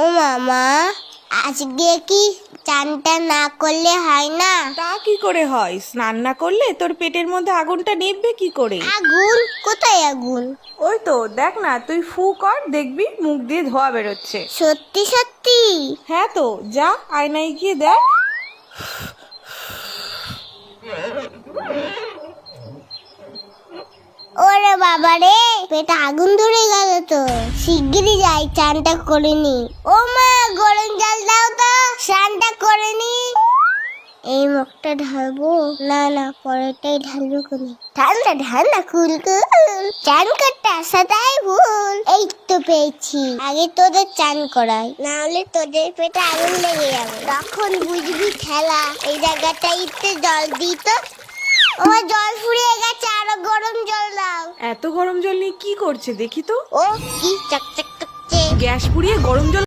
ও মামা, আজকে কি চানটা না করলে হয় না? তা কি করে হয়? স্নান না করলে তোর পেটের মধ্যে আগুনটা নিভবে কি করে? আগুন? কোথায় আগুন? ওই তো দেখ না, তুই ফু কর, দেখবি মুখ দিয়ে ধোয়া বেরোচ্ছে। সত্যি সত্যি? হ্যাঁ তো, যা আয়নায় গিয়ে দেখ। ওরে বাবা রে, পেটে আগুন ধরে গেল তো। শিগগিরই যাই, চানটা করে নি। ও মা, গরম জল দাও তো, স্নানটা করে নি। এই মুখটা ঢালবো না, না পরেরটাই ঢালবো কোনি। ঠান্ডা ঠান্ডা কুল কুল, চান করতে আসাটাই ভুল। এই তো পেয়েছি, আগে তোদের চান করাই, না হলে তোদের পেটে আগুন লেগে যাবে। তখন বুঝবি খেলা। এই জায়গাটাইতে জল দিই তো। ও জল ফুরিয়ে গেছে, আরো গরম জল দাও। এত গরম জল নিয়ে কি করছে দেখি তো। ও কি চকচক করছে। গ্যাস পুড়িয়ে গরম জল